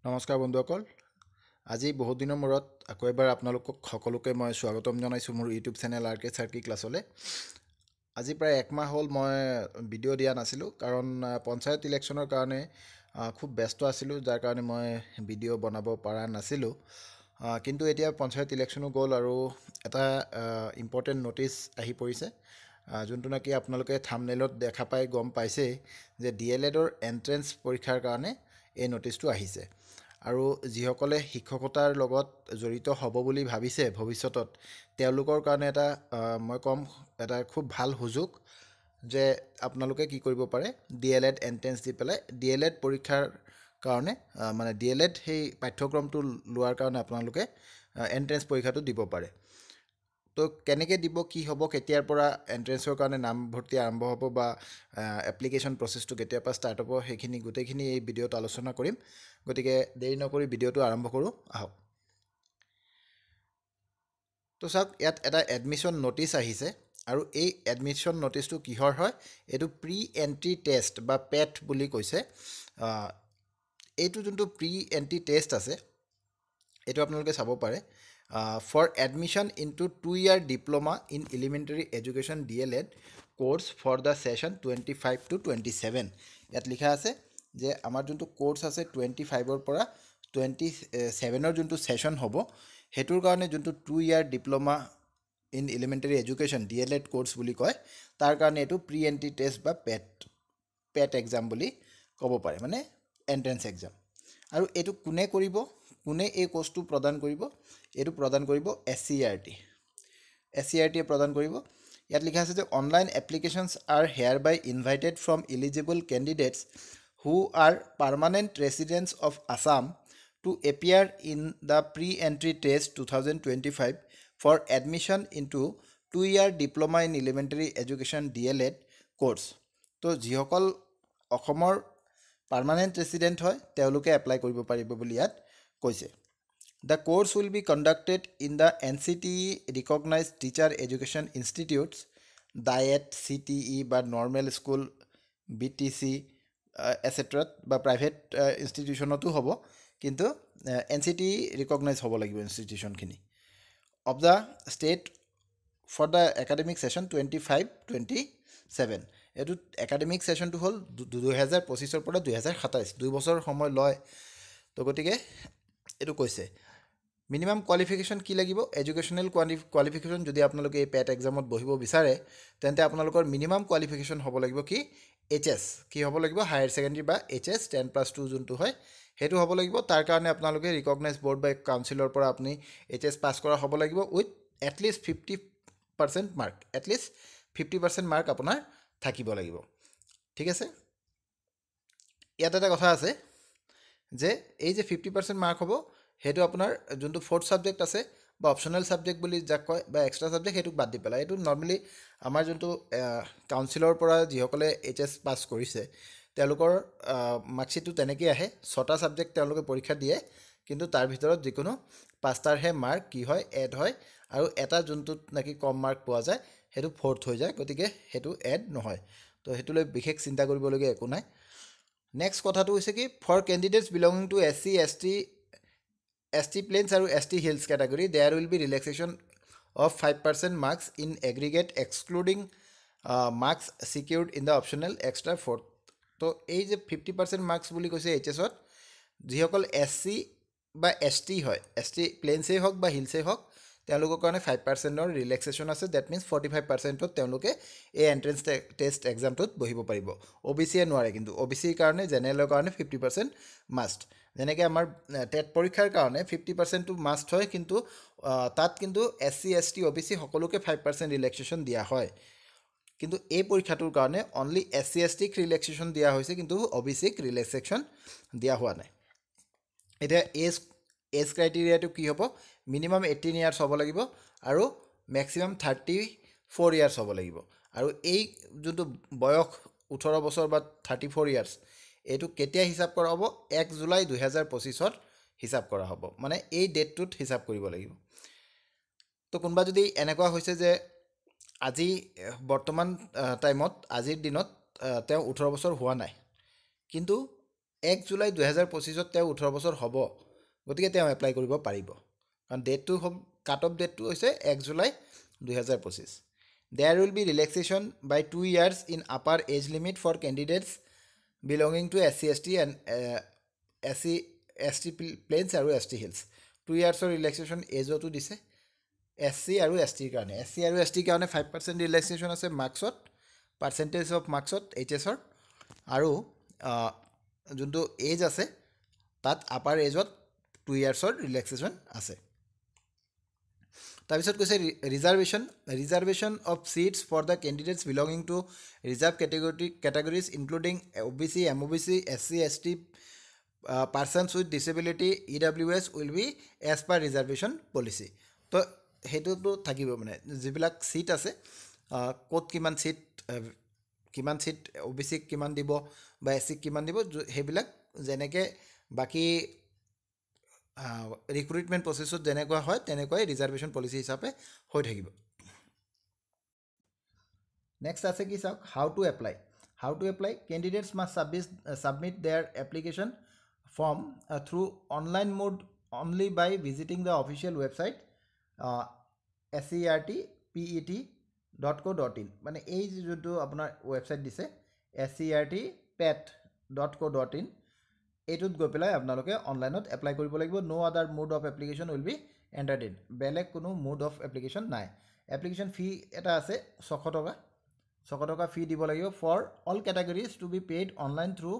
নমস্কাৰ বন্ধুসকল আজি বহুত দিনৰ মূৰত আকৌ এবাৰ আপোনালোকক সকলোকে মই স্বাগতম জনাইছোঁ মোৰ ইউটিউব চেনেল আৰ কে চাৰ্কি ক্লাছলৈ। আজি প্ৰায় একমাহ হ'ল মই ভিডিঅ' দিয়া নাছিলোঁ কাৰণ পঞ্চায়ত ইলেকশ্যনৰ কাৰণে খুব ব্যস্ত আছিলোঁ, যাৰ কাৰণে মই ভিডিঅ' বনাব পৰা নাছিলোঁ। কিন্তু এতিয়া পঞ্চায়ত ইলেকশ্যনো গ'ল আৰু এটা ইম্পৰ্টেণ্ট ন'টিচ আহি পৰিছে, যোনটো নেকি আপোনালোকে থাম্বনেইলত দেখা পাই গম পাইছেই যে DLEDৰ এণ্ট্ৰেঞ্চ পৰীক্ষাৰ কাৰণে এই ন'টিচটো আহিছে। আৰু যিসকলে শিক্ষকতাৰ লগত জড়িত হ'ব বুলি ভাবিছে ভৱিষ্যতত, তেওঁলোকৰ কাৰণে এটা মই ক'ম এটা খুব ভাল সুযোগ যে আপোনালোকে কি কৰিব পাৰে, DLED এণ্ট্ৰেঞ্চ দি পেলাই DLED পৰীক্ষাৰ কাৰণে মানে DLED সেই পাঠ্যক্ৰমটো লোৱাৰ কাৰণে আপোনালোকে এণ্ট্ৰেঞ্চ পৰীক্ষাটো দিব পাৰে। তো কেনেকৈ দিব, কি হ'ব, কেতিয়াৰ পৰা এণ্ট্ৰেঞ্চৰ কাৰণে নামভৰ্তি আৰম্ভ হ'ব বা এপ্লিকেশ্যন প্ৰচেছটো কেতিয়াৰ পৰা ষ্টাৰ্ট হ'ব, সেইখিনি গোটেইখিনি এই ভিডিঅ'ত আলোচনা কৰিম। গতিকে দেৰি নকৰি ভিডিঅ'টো আৰম্ভ কৰোঁ, আহক। তো চাওক, ইয়াত এটা এডমিশ্যন ন'টিচ আহিছে আৰু এই এডমিশ্যন ন'টিচটো কিহৰ হয়, এইটো প্ৰি এণ্ট্ৰি টেষ্ট বা পেট বুলি কৈছে। এইটো যোনটো প্ৰি এণ্ট্ৰি টেষ্ট আছে, এইটো আপোনালোকে চাব পাৰে। For admission into 2-year diploma in elementary education DLED course for the session 25 to 27। ইয়াত লিখা আছে যে আমাৰ যোনটো কোৰ্ছ আছে 25ৰ পৰা 27ৰ যোনটো ছেশ্যন হ'ব, সেইটোৰ কাৰণে যোনটো 2-year diploma in elementary education DLED course বুলি কয়, তাৰ কাৰণে এইটো প্ৰি এণ্ট্ৰি টেষ্ট বা পেট এক্সাম বুলি ক'ব পাৰে, মানে এণ্ট্ৰেঞ্চ এক্সাম। আৰু এইটো কোনে কৰিব, কোনে এই কোৰ্ছটো প্ৰদান কৰিব, এইটো প্ৰদান কৰিব SCERT প্ৰদান কৰিব। ইয়াত লিখা আছে যে online applications are here invited from eligible candidates who are permanent residents of Assam to appear in the pre entry test 2025 for admission into 2-year diploma in elementary education DLED course. তো যিসকল অসমৰ permanent resident হয় তেওঁলোকে apply কৰিব পাৰিব বুলি ইয়াত কৈছে। The course will be conducted in the NCTE recognized teacher education institutes, DIET, CTE বা নৰ্মেল স্কুল, BTC এটচেট্ৰাত বা প্ৰাইভেট ইনষ্টিটিউশ্যনতো হ'ব, কিন্তু NCTE ৰিকগনাইজ হ'ব লাগিব ইনষ্টিটিউশ্যনখিনি। Of the state for the academic session 25-27। এইটো একাডেমিক ছেশ্যনটো হ'ল 2025 পৰা 2027, 2 বছৰ সময় লয়। তো গতিকে এইটো কৈছে মিনিমাম কোৱালিফিকেশ্যন কি লাগিব, এডুকেশ্যনেল কোৱালিফিকেশ্যন। যদি আপোনালোকে এই পেট এক্সামত বহিব বিচাৰে, তেন্তে আপোনালোকৰ মিনিমাম কোৱালিফিকেশ্যন হ'ব লাগিব কি, HS কি হ'ব লাগিব, হায়াৰ ছেকেণ্ডেৰী বা HS 10+2 যোনটো হয় সেইটো হ'ব লাগিব। তাৰ কাৰণে আপোনালোকে ৰিকগনাইজ বৰ্ড বা কাউন্সিলৰ পৰা আপুনি HS পাছ কৰা হ'ব লাগিব with at least 50% mark, at least 50% mark আপোনাৰ থাকিব লাগিব। ঠিক আছে। ইয়াত এটা কথা আছে যে এই যে 50% মাৰ্ক হ'ব, সেইটো আপোনাৰ যোনটো 4th ছাবজেক্ট আছে বা অপশ্যনেল ছাবজেক্ট বুলি যাক কয় বা এক্সট্ৰা ছাবজেক্ট, সেইটোক বাদ দি পেলাই এইটো নৰ্মেলি আমাৰ যোনটো কাউন্সিলৰ পৰা যিসকলে HS পাছ কৰিছে তেওঁলোকৰ মাৰ্কশ্বিটটো তেনেকেই আহে। 6টা ছাবজেক্ট তেওঁলোকে পৰীক্ষা দিয়ে, কিন্তু তাৰ ভিতৰত যিকোনো 5টাৰহে মাৰ্ক কি হয়, এড হয়, আৰু এটা যোনটোত নেকি কম মাৰ্ক পোৱা যায় সেইটো 4th হৈ যায়, গতিকে সেইটো এড নহয়। তো সেইটোলৈ বিশেষ চিন্তা কৰিবলগীয়া একো নাই। নেক্সট কথাটো হৈছে কি, for candidates belonging to SC, ST plains আৰু ST hills category there will be relaxation of 5% marks in aggregate excluding marks secured in the optional extra 4th। তো এই যে 50% মাৰ্কছ বুলি কৈছে HSত, যিসকল SC বা ST হয়, ST প্লেইনছেই হওক বা হিলছেই হওক, তেওঁলোকৰ কাৰণে 5%ৰ ৰিলেক্সেশ্যন আছে। ডেট মিনছ 45%ত তেওঁলোকে এই এণ্ট্ৰেঞ্চ টেষ্ট এক্সামটোত বহিব পাৰিব। OBCয়ে নোৱাৰে, কিন্তু OBCৰ কাৰণে, জেনেৰেলৰ কাৰণে 50% মাষ্ট। যেনেকৈ আমাৰ টেট পৰীক্ষাৰ কাৰণে 50%টো মাষ্ট হয়, কিন্তু তাত কিন্তু SC, ST, OBC সকলোকে 5% ৰিলেক্সেশ্যন দিয়া হয়। কিন্তু এই পৰীক্ষাটোৰ কাৰণে অনলি SC, STক ৰিলেক্সেশ্যন দিয়া হৈছে, কিন্তু OBCক ৰিলেক্সেশ্যন দিয়া হোৱা নাই। এতিয়া এজ ক্ৰাইটেৰিয়াটো কি হ'ব, মিনিমাম 18 ইয়াৰ্ছ হ'ব লাগিব আৰু মেক্সিমাম 34 ইয়াৰ্ছ হ'ব লাগিব। আৰু এই যোনটো বয়স 18 বছৰ বা 34 ইয়াৰ্ছ, এইটো কেতিয়া হিচাপ কৰা হ'ব, 1 জুলাই 2025ত হিচাপ কৰা হ'ব, মানে এই ডেটটোত হিচাপ কৰিব লাগিব। তো কোনোবা যদি এনেকুৱা হৈছে যে আজি বৰ্তমান টাইমত, আজিৰ দিনত তেওঁ 18 বছৰ হোৱা নাই, কিন্তু 1 জুলাই 2025 তেওঁ 18 বছৰ হ'ব গতিকে তেওঁ এপ্লাই কৰিব পাৰিব কাৰণ ডেটটো কাট অফ ডেটটো হৈছে 1 July 2025 There will be relaxation by 2 years in upper age limit for candidates belonging to SC ST and SC ST plains আৰু ST hills 2 years relaxation age to দিছে SC আৰু ST কাৰণে SC আৰু ST কাৰণে 5% relaxation আছে marksত percentage of marksত HS ৰ আৰু যোনটো এজ আছে তাত আপাৰ এজত 2 ইয়াৰ্ছৰ ৰিলেক্সেশ্যন আছে তাৰপিছত কৈছে reservation of seats for the candidates belonging to reserve categories including OBC MOBC SC ST persons with disability EWS will be as per reservation policy তো সেইটোতো থাকিব মানে যিবিলাক চিট আছে ক'ত কিমান চিট OBC কিমান দিব বা SC কিমান দিব সেইবিলাক যেনেকৈ বাকী ৰিক্ৰুইটমেণ্ট প্ৰচেছত যেনেকুৱা হয় তেনেকুৱাই ৰিজাৰ্ভেশ্যন পলিচি হিচাপে হৈ থাকিব নেক্সট আছে কি চাওক how to apply candidates must submit their application form through online mode only by visiting the official website SCERTPET.co.in মানে এই যোনটো আপোনাৰ ৱেবছাইট দিছে SCERTPET.co.in এইটোত গৈ পেলাই আপোনালোকে অনলাইনত এপ্লাই কৰিব লাগিব no other mode of application will be entertain বেলেগ কোনো মোড অফ এপ্লিকেশ্যন নাই এপ্লিকেশ্যন ফি এটা আছে 600 টকা ফি দিব লাগিব for all categories to be paid online through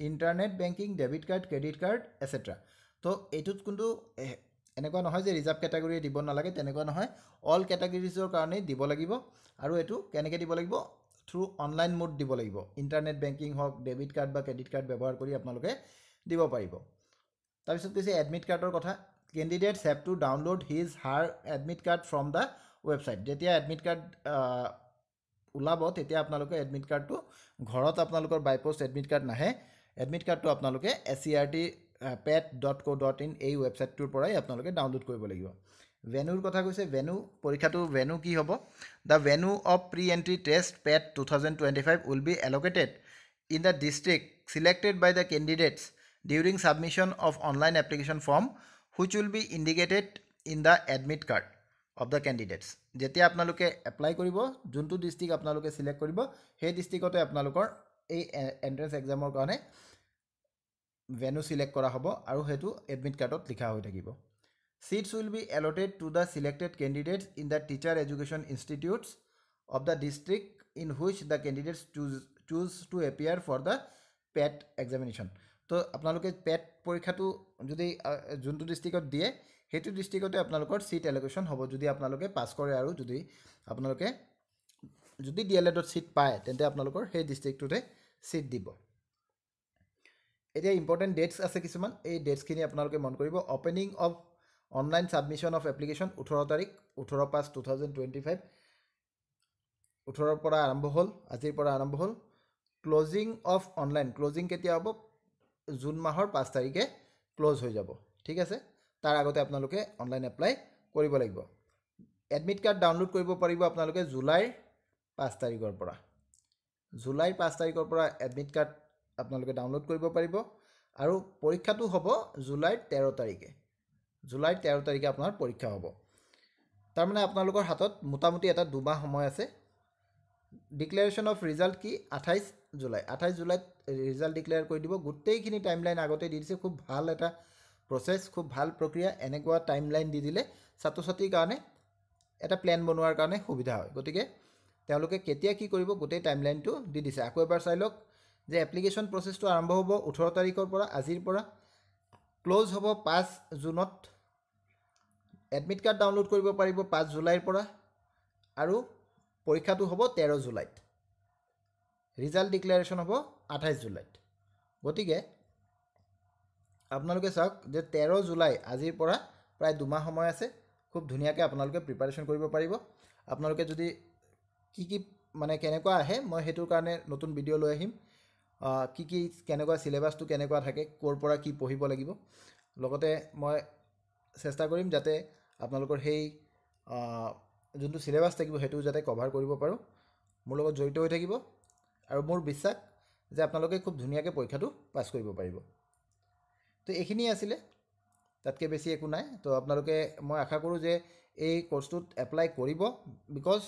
internet banking debit card credit card etcetera তো এইটোত কিন্তু এনেকুৱা নহয় যে ৰিজাৰ্ভ কেটেগৰীয়ে দিব নালাগে তেনেকুৱা নহয় অল কেটেগৰিজৰ কাৰণেই দিব লাগিব আৰু এইটো কেনেকৈ দিব লাগিব থ্ৰু অনলাইন মোড দিব লাগিব ইণ্টাৰনেট বেংকিং হওক ডেবিট কাৰ্ড বা ক্ৰেডিট কাৰ্ড ব্যৱহাৰ কৰি আপোনালোকে দিব পাৰিব তাৰপিছত কৈছে এডমিট কাৰ্ডৰ কথা candidates have to download her admit card from the website যেতিয়া এডমিট কাৰ্ড ওলাব তেতিয়া আপোনালোকে এডমিট কাৰ্ডটো ঘৰত আপোনালোকৰ বাই পোষ্ট এডমিট কাৰ্ড নাহে এডমিট কাৰ্ডটো আপোনালোকে SCERTPET.co.in এই ৱেবছাইটটোৰ পৰাই আপোনালোকে ডাউনলোড কৰিব লাগিব ভেনুৰ কথা কৈছে পৰীক্ষাটো ভেনু কি হ'ব the venue of pre entry test PET 2025 will be allocated in the district selected by the candidates during submission of online application form which will be indicated in the admit card of the candidates যেতিয়া আপোনালোকে apply কৰিব যোনটো district আপোনালোকে select কৰিব সেই ডিষ্ট্ৰিক্টতে আপোনালোকৰ এই entrance এক্সামৰ কাৰণে ভেনু সিলেক্ট কৰা হ'ব আৰু হেতু এডমিট কাৰ্ডত লিখা হৈ থাকিব seats will be allotted to the selected candidates in the teacher education institutes of the district in which the candidates choose to appear for the PET examination তো আপোনালোকে পেট পৰীক্ষাটো যদি যোনটো ডিষ্ট্ৰিক্টত দিয়ে সেইটো ডিষ্ট্ৰিক্টতে আপোনালোকৰ সিট এলোকেশ্যন হ'ব যদি আপোনালোকে পাছ কৰে আৰু যদি আপোনালোকে যদি ডিএলএডত সিট পায় তেন্তে আপোনালোকৰ সেই ডিষ্ট্ৰিক্টটোতে সিট দিব এতিয়া ইম্পৰ্টেণ্ট ডেটছ আছে কিছুমান এই ডেটছখিনি আপোনালোকে মন কৰিব opening of online submission of application 18 তাৰিখ 18/5/2025 18ৰ পৰা আৰম্ভ হ'ল আজিৰ পৰা আৰম্ভ হ'ল ক্লজিং অফ অনলাইন ক্লজিং কেতিয়া হ'ব জুন মাহৰ 5 তাৰিখে ক্লোজ হৈ যাব ঠিক আছে তাৰ আগতে আপোনালোকে অনলাইন এপ্লাই কৰিব লাগিব এডমিট কাৰ্ড ডাউনলোড কৰিব পাৰিব আপোনালোকে জুলাইৰ 5 তাৰিখৰ পৰা এডমিট কাৰ্ড আপোনালোকে ডাউনলোড কৰিব পাৰিব আৰু পৰীক্ষাটো হ'ব জুলাইৰ 13 তাৰিখে আপোনাৰ পৰীক্ষা হ'ব তাৰ মানে আপোনালোকৰ হাতত মোটামুটি এটা দুমাহ সময় আছে ডিক্লেৰেশ্যন অফ ৰিজাল্ট কি 28 জুলাইত ৰিজাল্ট ডিক্লেয়াৰ কৰি দিব গোটেইখিনি টাইমলাইন আগতে দি দিছে খুব ভাল এটা প্ৰচেছ খুব ভাল প্ৰক্ৰিয়া এনেকুৱা টাইমলাইন দি দিলে ছাত্ৰ ছাত্ৰীৰ কাৰণে এটা প্লেন বনোৱাৰ কাৰণে সুবিধা হয় গতিকে তেওঁলোকে কেতিয়া কি কৰিব গোটেই টাইমলাইনটো দি দিছে আকৌ এবাৰ চাই লওক যে এপ্লিকেশ্যন প্ৰচেছটো আৰম্ভ হ'ব 18 তাৰিখৰ পৰা আজিৰ পৰা ক্লোজ হ'ব 5 জুনত এডমিট কাৰ্ড ডাউনলোড কৰিব পাৰিব 5 জুলাইৰ পৰা আৰু পৰীক্ষাটো হ'ব 13 জুলাইত ৰিজাল্ট ডিক্লেৰেশ্যন হ'ব 28 জুলাইত গতিকে আপোনালোকে চাওক যে 13 জুলাই আজিৰ পৰা প্ৰায় দুমাহ সময় আছে খুব ধুনীয়াকৈ আপোনালোকে প্ৰিপাৰেশ্যন কৰিব পাৰিব আপোনালোকে যদি কি মানে কেনেকুৱা আহে মই হেতুৰ কাৰণে নতুন ভিডিঅ' লৈ আহিম কি কেনেকুৱা সিলেবাসটো কেনেকুৱা থাকে ক'ৰ পৰা কি পঢ়িব লাগিব লগতে মই চেষ্টা কৰিম যাতে আপোনালোকৰ সেই যোনটো সিলেবাস থাকিব হেতু যাতে কভাৰ কৰিব পাৰোঁ মোৰ লগত জড়িত হৈ থাকিব আৰু মোৰ বিশ্বাস যে আপোনালোকে খুব ধুনীয়াকৈ পৰীক্ষাটো পাছ কৰিব পাৰিব। তো এইখিনি আছিলে, তাতকৈ বেছি একো নাই। তো আপোনালোকে মই আশা কৰোঁ যে এই কোৰ্চটোত এপ্লাই কৰিব, বিকজ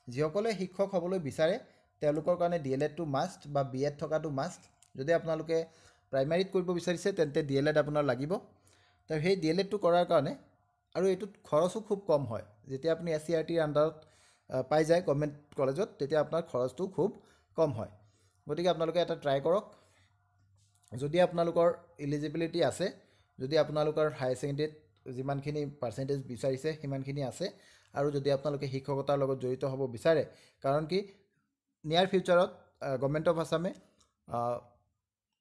যিসকলে শিক্ষক হ'বলৈ বিচাৰে তেওঁলোকৰ কাৰণে DLEDটো মাষ্ট বা BEd থকাটো মাষ্ট। যদি আপোনালোকে প্ৰাইমাৰীত কৰিব বিচাৰিছে তেন্তে DLED আপোনাৰ লাগিব। তো সেই DLEDটো কৰাৰ কাৰণে আৰু এইটোত খৰচো খুব কম হয়। যেতিয়া আপুনি SCERTৰ আণ্ডাৰত পাই যায় গভৰ্ণমেণ্ট কলেজত, তেতিয়া আপোনাৰ খৰচটো খুব কম হয়। গতিকে আপোনালোকে এটা ট্ৰাই কৰক। যদি আপোনালোকৰ ইলিজিবিলিটি আছে, যদি আপোনালোকৰ হায়াৰ ছেকেণ্ডেৰীত যিমানখিনি পাৰ্চেণ্টেজ বিচাৰিছে সিমানখিনি আছে, আৰু যদি আপোনালোকে শিক্ষকতাৰ লগত জড়িত হ'ব বিচাৰে, কাৰণ কি নিয়াৰ ফিউচাৰত গভৰ্ণমেণ্ট অফ আছামে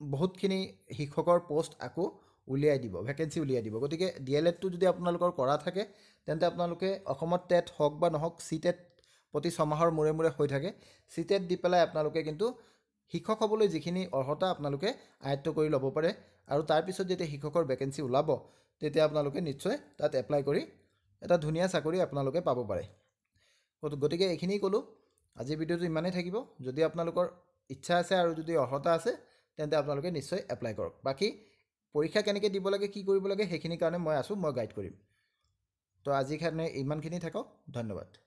বহুতখিনি শিক্ষকৰ পোষ্ট আকৌ উলিয়াই দিব, ভেকেঞ্চি উলিয়াই দিব। গতিকে DLEDটো যদি আপোনালোকৰ কৰা থাকে তেন্তে আপোনালোকে অসমত টেট হওক বা নহওক, CTET প্ৰতি 6 মাহৰ মূৰে মূৰে হৈ থাকে, CTET দি পেলাই আপোনালোকে কিন্তু শিক্ষক হ'বলৈ যিখিনি অৰ্হতা আপোনালোকে আয়ত্ব কৰি ল'ব পাৰে। আৰু তাৰপিছত যেতিয়া শিক্ষকৰ ভেকেঞ্চি ওলাব তেতিয়া আপোনালোকে নিশ্চয় তাত এপ্লাই কৰি এটা ধুনীয়া চাকৰি আপোনালোকে পাব পাৰে। গতিকে এইখিনি ক'লোঁ। আজিৰ ভিডিঅ'টো ইমানেই থাকিব। যদি আপোনালোকৰ ইচ্ছা আছে আৰু যদি অৰ্হতা আছে তেন্তে আপোনালোকে নিশ্চয় এপ্লাই কৰক। বাকী পৰীক্ষা কেনেকৈ দিব লাগে, কি কৰিব লাগে, সেইখিনিৰ কাৰণে মই আছোঁ, মই গাইড কৰিম। তো আজিৰ কাৰণে ইমানখিনি থাকক। ধন্যবাদ।